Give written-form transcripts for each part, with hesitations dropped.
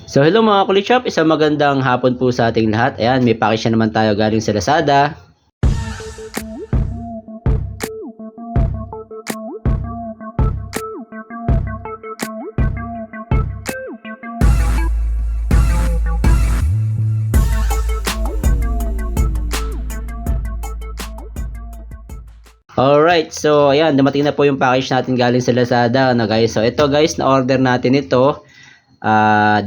So hello mga kulitshop, isang magandang hapon po sa ating lahat. Ayan, may package na naman tayo galing sa Lazada. Alright, so ayan, dumating na po yung package natin galing sa Lazada na guys. So ito guys, na-order natin ito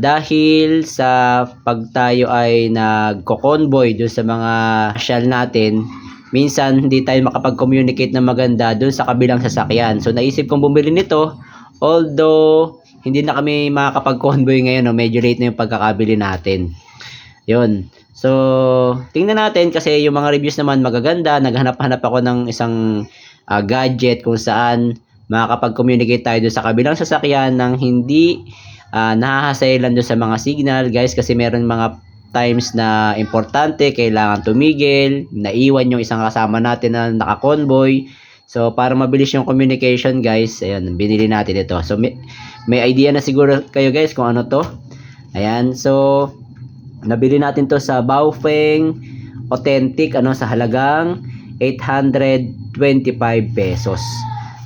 dahil sa pag tayo ay nagko-convoy dun sa mga shell natin, minsan hindi tayo makapag-communicate na maganda dun sa kabilang sasakyan. So naisip kong bumili nito, although hindi na kami makakapag-convoy ngayon, no? Medyo late na yung pagkakabili natin. Yun. So, tingnan natin kasi yung mga reviews naman magaganda. Naghanap-hanap ako ng isang gadget kung saan makakapag-communicate tayo doon sa kabilang sasakyan ng hindi nahahasailan doon sa mga signal, guys, kasi meron mga times na importante, kailangan tumigil, naiwan yung isang kasama natin na naka-convoy. So, para mabilis yung communication, guys, ayan, binili natin ito. So, may idea na siguro kayo, guys, kung ano to. Ayan, so nabili natin to sa Baofeng Authentic sa halagang 825 pesos.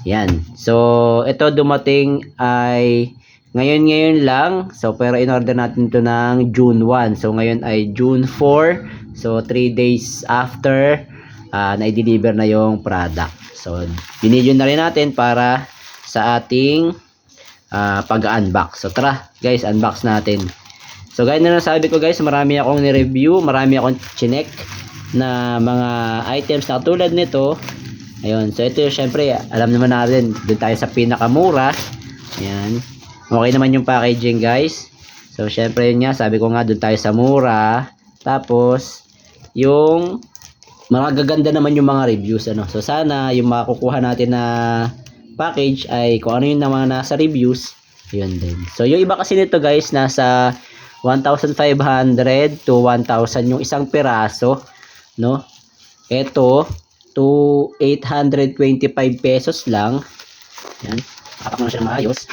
Yan. So ito dumating ay ngayon lang. So pero in-order natin to ng June 1. So ngayon ay June 4. So 3 days after na-deliver na yung product. So binidyo na rin natin para sa ating pag-unbox. So tara guys, unbox natin. So gaya na nasabi ko guys, marami akong ni-review, marami akong chinek na mga items na tulad nito. Ayun, so ito syempre, alam naman natin, doon tayo sa pinakamura. Ayan, okay naman yung packaging guys. So syempre yun nga, sabi ko nga doon tayo sa mura. Tapos, yung mga gaganda naman yung mga reviews. So sana yung makukuha natin na package ay kung ano yung mga nasa reviews, yun din. So yung iba kasi nito guys, nasa 1,500 to 1,000 yung isang piraso, no? Ito to 825 pesos lang. Yan, kapak mo na siya maayos.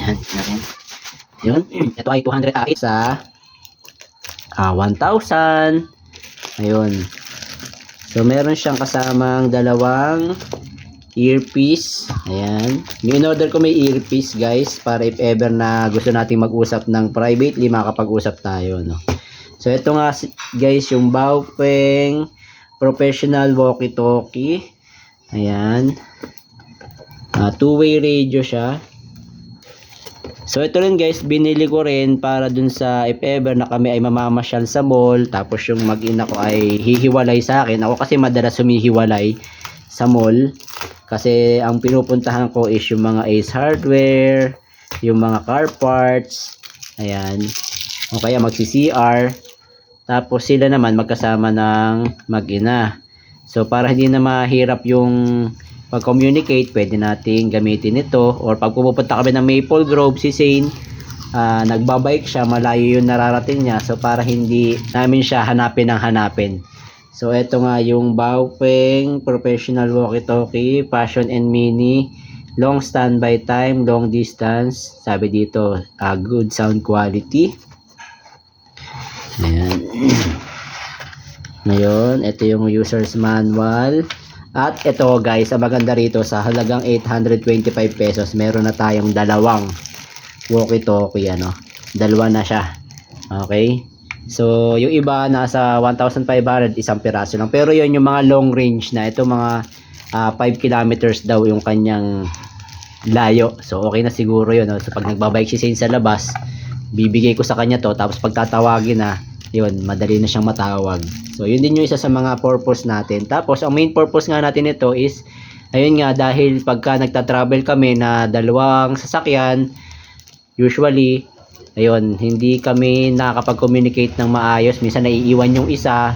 Yan, natin. Yun, ito ay 200 ahit sa 1,000. Ayun. So meron siyang kasamang dalawang earpiece. Ayan. In-order ko may earpiece guys para if ever na gusto nating mag-usap ng privately, makakapag-usap tayo, no? So ito nga guys yung Baofeng Professional Walkie-Talkie. Ayan. Two-way radio siya. So ito rin guys, binili ko rin para dun sa if ever na kami ay mamamasyal sa mall, tapos yung mag-ina ko ay hihiwalay sa akin. Ako kasi madalas humihiwalay sa mall. Kasi ang pinupuntahan ko is yung mga Ace Hardware, yung mga car parts, ayan, o kaya magsi-CR, tapos sila naman magkasama ng mag-ina. So para hindi na mahirap yung pag-communicate, pwede nating gamitin ito. Or pag pupunta kami ng Maple Grove, si Zane, nagbabike siya, malayo yung nararating niya. So para hindi namin siya hanapin ng hanapin. So ito nga yung Baofeng Professional Walkie-Talkie, Passion and Mini, long standby time, long distance. Sabi dito, good sound quality. Ayan. Ngayon, ito yung user's manual. At ito guys, ang maganda rito, sa halagang 825 pesos, meron na tayong dalawang walkie-talkie, dalawa na siya. Okay? So, yung iba nasa 1,500, isang piraso lang. Pero yun yung mga long range na. Ito mga 5 kilometers daw yung kanyang layo. So, okay na siguro yun. So, pag nagbabike si Zane sa labas, bibigay ko sa kanya to. Tapos pag tatawagin na, yun, madali na siyang matawag. So, yun din yung isa sa mga purpose natin. Tapos, ang main purpose nga natin ito is, ayun nga, dahil pagka nagta-travel kami na dalawang sasakyan, usually, ayun, hindi kami nakakapag-communicate ng maayos. Minsan naiiwan yung isa,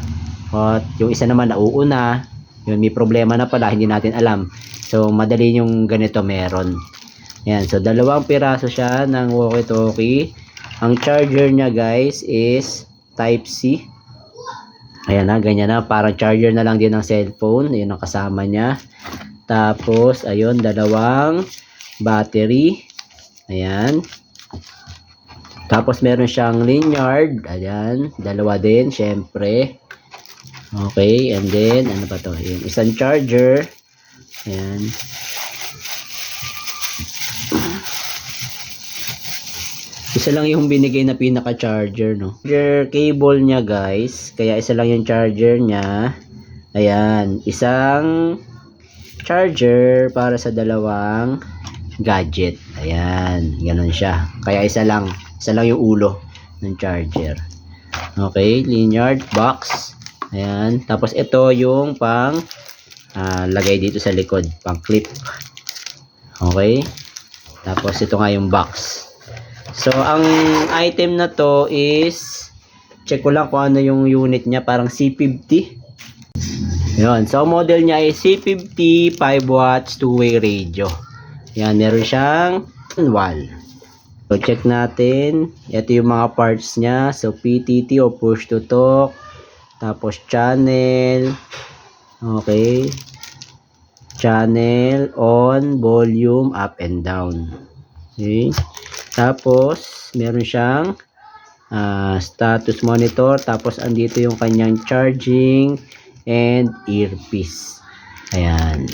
at yung isa naman nauuna. Yun, may problema na pala, hindi natin alam. So, madali yung ganito meron. Ayan, so dalawang piraso siya ng walkie-talkie. Ang charger niya guys is Type-C. Ayan na, ganyan na. Parang charger na lang din ng cellphone. Ayan ang kasama niya. Tapos, ayun, dalawang battery. Ayan. Tapos, meron siyang lanyard. Ayan, dalawa din, syempre. Okay, and then, ano ba to? Yung isang charger. Ayan. Isa lang yung binigay na pinaka-charger, no? Charger cable niya, guys. Kaya isa lang yung charger niya. Ayan, isang charger para sa dalawang gadget. Ayan, ganun siya. Kaya isa lang yung ulo ng charger. Okay, lanyard box. Ayan, tapos ito yung pang lagay dito sa likod, pang clip. Okay, tapos ito nga yung box. So, ang item na to is, check ko lang kung ano yung unit niya, parang C50. Yun. So, model niya ay C50 5 watts two-way radio. Yan, meron siyang wall. So, check natin. Ito yung mga parts niya. So, PTT o push to talk. Tapos, channel. Okay. Channel, on, volume, up and down. Okay. Tapos, meron siyang status monitor. Tapos, andito yung kanyang charging and earpiece. Ayan.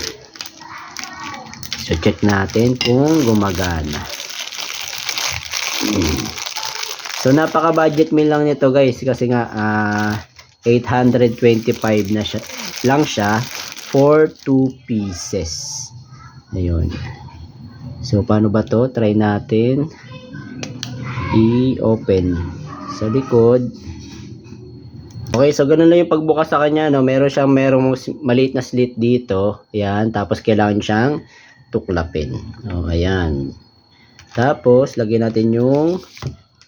So, check natin kung gumagana. So, napaka-budget meal lang nito, guys. Kasi nga, 825 na siya, lang siya for 2 pieces. Ayun. So, paano ba to? Try natin. I-open sa likod. Okay, so ganun lang yung pagbukas sa kanya, no? Merong maliit na slit dito. Ayan, tapos kailangan siyang tuklapin. Oh, ayan. Tapos lagyan natin yung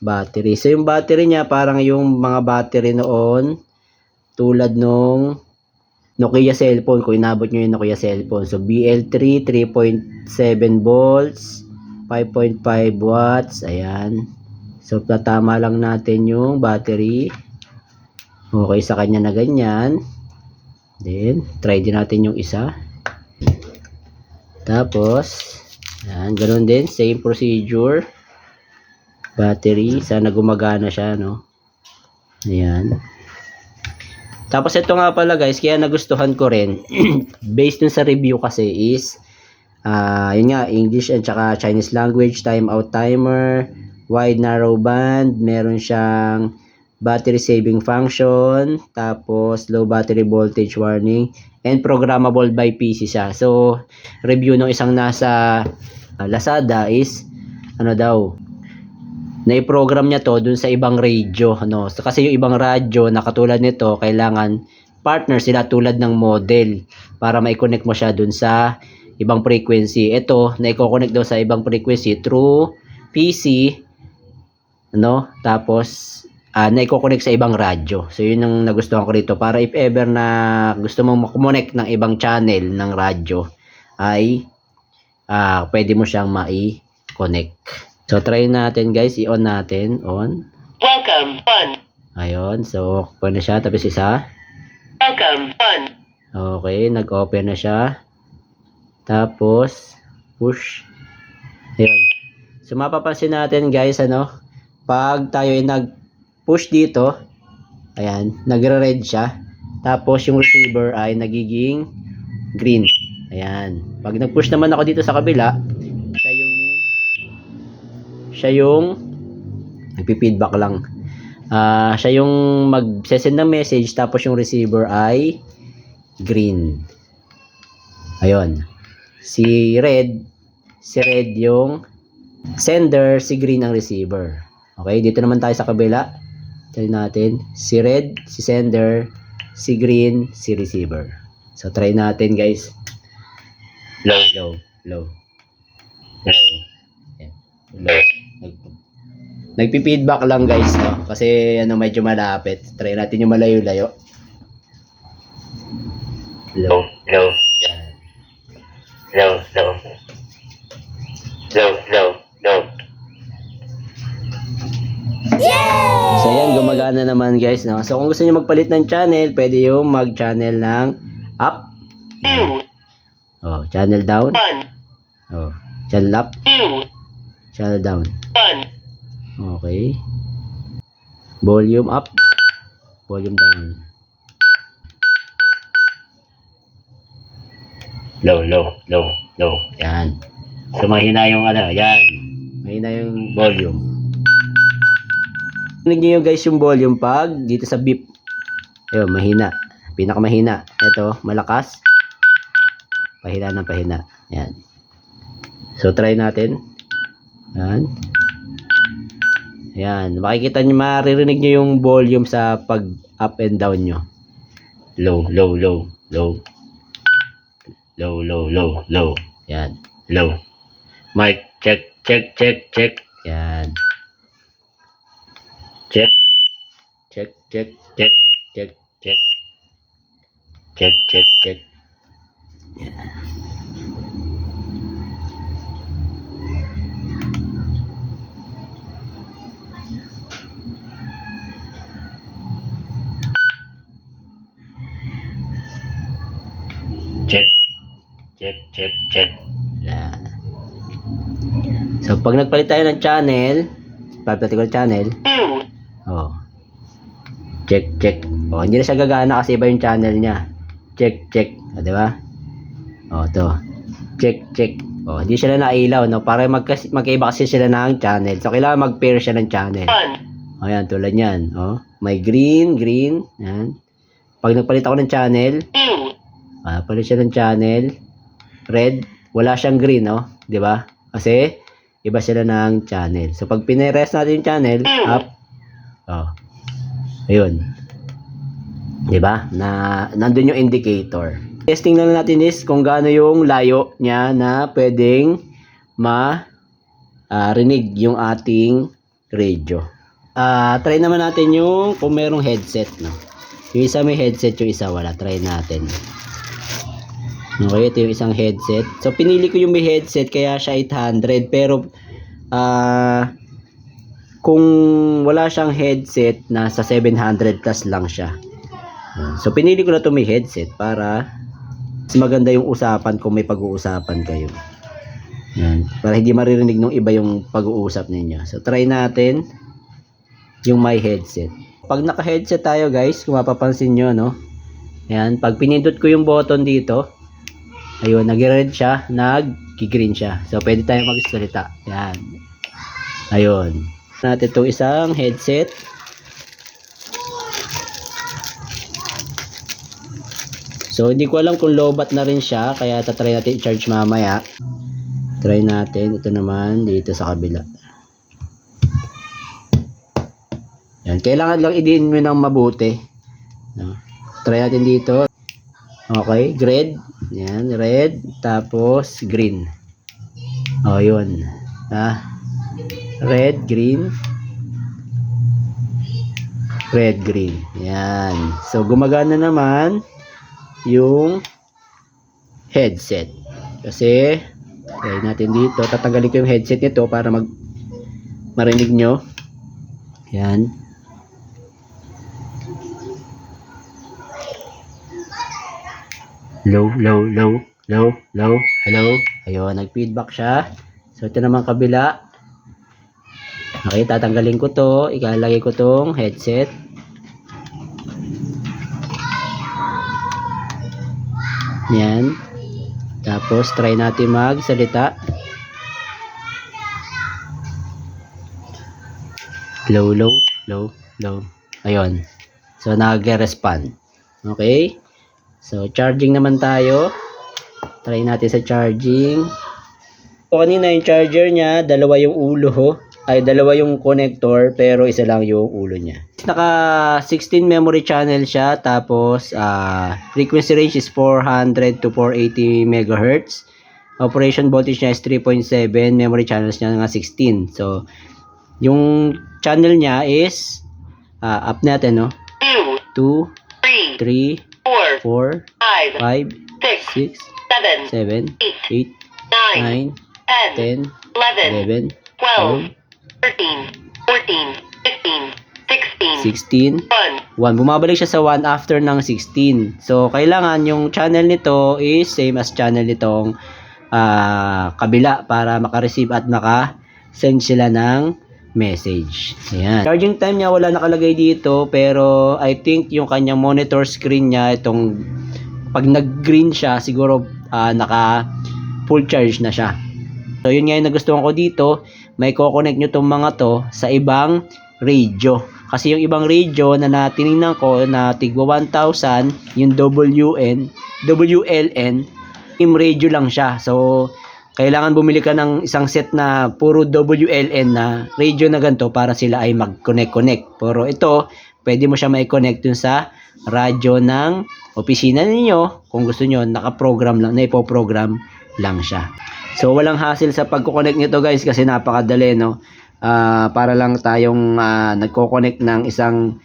battery. So yung battery niya parang yung mga battery noon tulad nung Nokia cellphone, kung inabot nyo yung Nokia cellphone. So BL3 3.7 volts, 5.5 watts. Ayan. So, tatama lang natin yung battery. Okay, sa kanya na ganyan. Then, try din natin yung isa. Tapos, yan, ganun din. Same procedure. Battery. Sana gumagana siya, no? Ayan. Tapos, ito nga pala, guys. Kaya nagustuhan ko rin. Based dun sa review kasi is, yun nga, English at saka Chinese language, timeout timer, wide narrow band, meron siyang battery saving function, tapos low battery voltage warning, and programmable by PC siya. So, review ng isang nasa Lazada is, ano daw, na-program niya to dun sa ibang radio. Ano? So, kasi yung ibang radyo na katulad nito, kailangan partner sila tulad ng model para mai-connect mo siya dun sa ibang frequency. Ito, na-connect daw sa ibang frequency through PC, ano? Tapos, na-connect sa ibang radyo. So, yun ang nagustuhan ko rito. Para if ever na gusto mong makumonect ng ibang channel ng radyo, ay pwede mo siyang mai-connect. So, try natin, guys. I-on natin. On. Welcome, fun. Ayun. So, open na siya. Tapos isa. Welcome, fun. Okay. Nag-open na siya. Tapos, push. Ayun. So, mapapansin natin, guys, ano, pag tayo ay nag-push dito, ayan, nagre-red siya. Tapos, yung receiver ay nagiging green. Ayan. Pag nag-push naman ako dito sa kabila, siya yung nagpi-feedback lang. Siya yung mag-send ng message, tapos yung receiver ay green. Ayun. Si red yung sender, si green ang receiver. Okay, dito naman tayo sa kabila. Try natin. Si red, si sender, si green, si receiver. So, try natin, guys. Low. Low. Nagpi-feedback lang, guys, no? Kasi, medyo malapit. Try natin yung malayo-layo. Low. So, ayan, gumagana naman, guys, no? So, kung gusto niyo magpalit ng channel, pwede yung mag-channel ng up. Oh, Channel down. 1, Oh. Channel up. 2, Channel down. 1, Okay. Volume up. Volume down. Low, low, low, low. Yan. So, mahina yung ano. Yan. Mahina yung volume. Tingnan nyo guys yung volume pag dito sa beep. Ayun, mahina. Pinakamahina. Ito, malakas. Pahina ng pahina. Yan. So, try natin. Yan. Yan. Makikita nyo, maririnig nyo yung volume sa pag up and down nyo. Low, low, low, low. Low, low, low, low. Yan. Low. Mic, check, check, check, check. Yan. Check. Check, check, check, check, check. Check, check, check. Yan. Check. Check, check, check. Yan. So, pag nagpalit tayo ng channel, papalit ko ng channel, 2, oh. Check, check. Oh, hindi na siya gagana kasi iba yung channel niya. Check, check. O, di ba? Oh, to. Check, check. Oh, hindi sila nailaw, no? Para magkaiba kasi sila ng channel. So, kailangan mag-pair siya ng channel. 1, O, yan, tulad yan. Oh, may green, green. Yan. Pag nagpalit ako ng channel, 2, palit siya ng channel. Red, wala siyang green, no? Di ba? Kasi, iba sila ng channel. So, pag pinirest natin yung channel, up. Oh. Ayun. Di ba? Nandun yung indicator. Testing na natin is kung gaano yung layo niya na pwedeng rinig yung ating radio. Try naman natin yung kung merong headset, no? Yung isa may headset, yung isa wala. Try natin. Okay, ito yung isang headset. So, pinili ko yung may headset kaya siya 800. Pero, kung wala siyang headset, nasa 700 plus lang siya. So, pinili ko na ito may headset para mas maganda yung usapan kung may pag-uusapan kayo. Yan. Para hindi maririnig nung iba yung pag-uusap ninyo. So, try natin yung may headset. Pag naka-headset tayo guys, kung mapapansin nyo, no? Yan. Pag pinindot ko yung button dito, ayun, nag-red siya, nag-green siya. So, pwede tayo magsalita. Yan. Ayun. Natin itong isang headset. So, hindi ko alam kung lowbat na rin siya. Kaya tatry natin i-charge mamaya. Try natin. Ito naman dito sa kabila. Yan. Kailangan lang i-diin mo ng mabuti. No? Try natin dito. Okay. Red. Yan. Red. Tapos green. O, yun. Red, green. Red, green. Yan. So, gumagana naman yung headset. Kasi, try natin dito. Tatanggalin ko yung headset nito para marinig nyo. Yan. Low, low, low, low, low, hello. Ayun, nag-feedback siya. So, ito naman kabila. Okay, tatanggalin ko to. Ikalagay ko tong headset. Yan. Tapos, try natin magsalita. Low, low, low, low. Ayun. So, nag-respond. Okay. So, charging naman tayo. Try natin sa charging. So, kanina yung charger niya, dalawa yung ulo ho. Ay, dalawa yung connector, pero isa lang yung ulo niya. Naka 16 memory channel siya, tapos frequency range is 400 to 480 MHz. Operation voltage niya is 3.7, memory channels niya nga 16. So, yung channel niya is up natin, no? 2, 3, 4, 5, 6, 7, 8, 9, 10, 11, 12, 13, 14, 15, 16. 1. Bumabalik siya sa 1 after ng 16. So, kailangan yung channel nito is same as channel nitong kabila para makareceive at maka-send sila ng message. Ayan. Charging time niya wala nakalagay dito, pero I think yung kanyang monitor screen niya, itong pag nag-green siya, siguro naka full charge na siya. So, yun nga yung nagustuhan ko dito. May ko-connect nyo itong mga to sa ibang radio. Kasi yung ibang radio na tinignan ko na tigwa 1,000, yung WLN, team radio lang siya. So, kailangan bumili ka ng isang set na puro WLN na radio na ganito para sila ay mag-connect. Pero ito, pwede mo siya mai-connect dun sa radyo ng opisina ninyo. Kung gusto nyo, naka-program lang, naipo-program lang siya. So, walang hassle sa pagko-connect nito guys kasi napakadali, no? Para lang tayong nagko-connect ng isang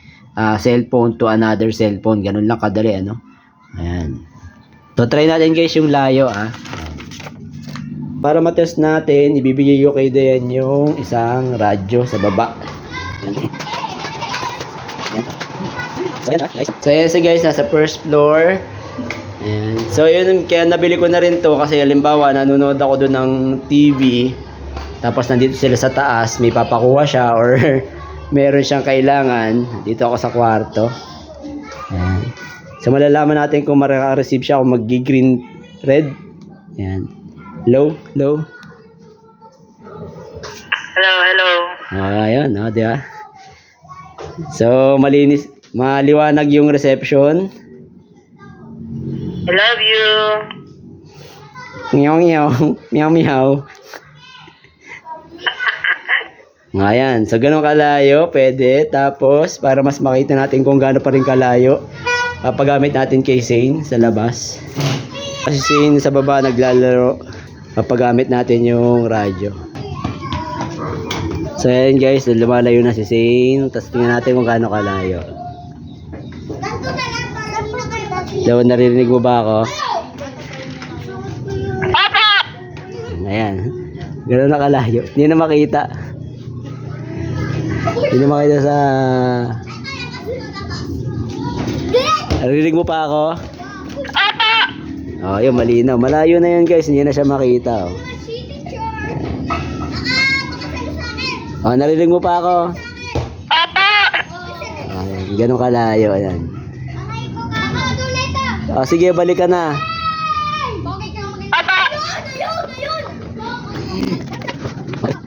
cellphone to another cellphone. Ganun lang kadali, ano? Ayan. So, try natin guys yung layo, Para matest natin, ibibigay ko kay Dayan yung isang radyo sa baba. Ayan. So, ayan guys, nasa first floor. Ayan. So, yun, kaya nabili ko na rin to kasi halimbawa, nanonood ako doon ng TV. Tapos nandito sila sa taas, may papakuha siya or meron siyang kailangan. Dito ako sa kwarto. Ayan. So malalaman natin kung mara-receive siya, kung mag-green, red. Ayan. Low. Hello. Ayun, di ba? So malinis, maliwanag yung reception. I love you. Meow. Ayan, so ganun kalayo, pwede. Tapos, para mas makita natin kung gaano pa rin kalayo, papagamit natin kay Zane sa labas. Kasi Zane sa baba naglalaro, papagamit natin yung radyo. So ayan guys, lumalayo na si Zane. Tapos tingnan natin kung gaano kalayo. So, naririnig mo ba ako? Ayan, ganun na kalayo. Hindi na makita. Hindi makita sa... Narinig mo pa ako? Oh, yun, malinaw. Malayo na yun guys. Hindi na siya makita. Oh, narinig mo pa ako? Ayan, ganun kalayo. Ayan. Oh, sige, balik ka na.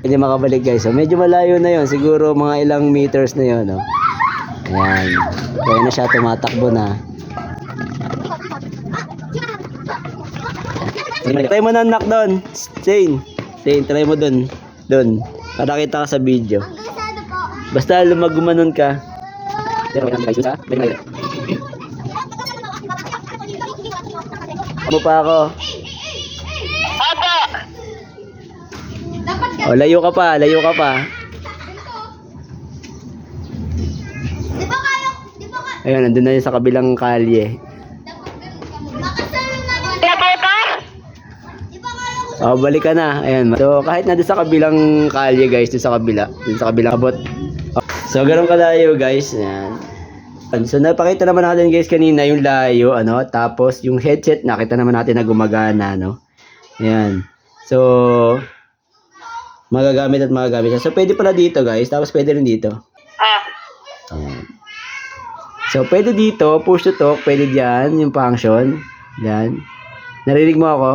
Hindi makabalik guys. So, medyo malayo na yon. Siguro mga ilang meters na yon. No? Ayan. Kaya na siya tumatakbo na. Try mo na knock doon. Zane, try mo doon. Doon. Para kita ka sa video. Basta lumagumanon ka. Mo pa ako. Oh, layo ka pa. Ayun, nandun na yun sa kabilang kalye. Oh, balik ka na. Ayan. So, kahit nandun sa kabilang kalye, guys, dun sa kabilang abot. Oh, so, ganun kalayo, guys. Ayan. So, napakita naman natin, guys, kanina yung layo, ano? Tapos, yung headset, nakita naman natin na gumagana, no? Ayan. So, magagamit siya. So, pwede pala dito, guys. Tapos, pwede rin dito. Ayan. So, pwede dito, push to talk. Pwede dyan, yung function. Yan. Narinig mo ako?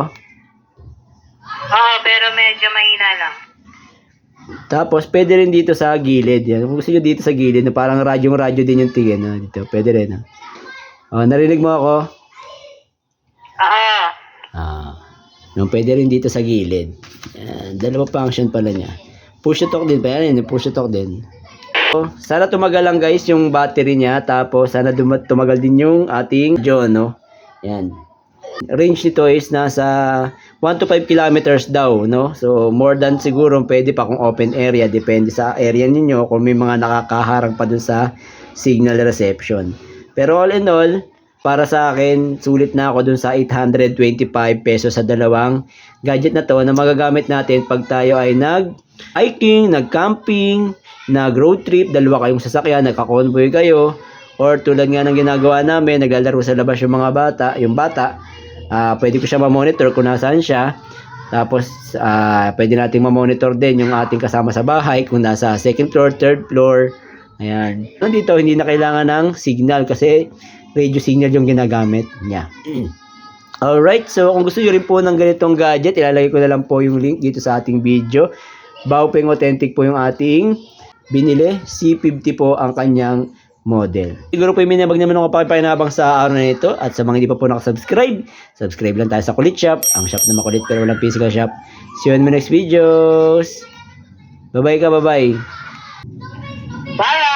Oo, pero medyo mahina lang. Tapos, pwede rin dito sa gilid. Yan. Kung gusto nyo dito sa gilid, na parang radyo din yung tingin. No? Dito, pwede rin. No? Oh, narinig mo ako? Yung pwede rin dito sa gilid. Yan. Dalawa function pala niya. Push to talk din pa yan. Push to talk din. So, sana tumagal lang guys yung battery niya. Tapos, sana tumagal din yung ating radio, no? Yan. Range nito is nasa 1 to 5 kilometers daw, no? So, more than siguro pwede pa kung open area. Depende sa area ninyo kung may mga nakakaharang pa dun sa signal reception. Pero all in all, para sa akin, sulit na ako dun sa 825 pesos sa dalawang gadget na to na magagamit natin pag tayo ay nag-hiking, nag-camping, road trip, dalawa kayong sasakyan, nagka-convoy kayo, or tulad nga ng ginagawa namin, naglalaro sa labas yung mga bata, pwede ko siya ma-monitor kung nasaan siya. Tapos, pwede nating ma-monitor din yung ating kasama sa bahay kung nasa second floor, third floor. Ayan. Nandito, hindi na kailangan ng signal kasi radio signal yung ginagamit niya. Alright, so kung gusto nyo rin po ng ganitong gadget, ilalagay ko na lang po yung link dito sa ating video. Baopeng Authentic po yung ating binili. C50 po ang kanyang model. Siguro po yung minabag naman ako pakipakinabang sa araw na ito. At sa mga hindi pa po nakasubscribe, subscribe lang tayo sa Kulit Shop. Ang shop na makulit pero walang physical shop. See you in my next videos. Bye-bye ka, bye-bye. Bye!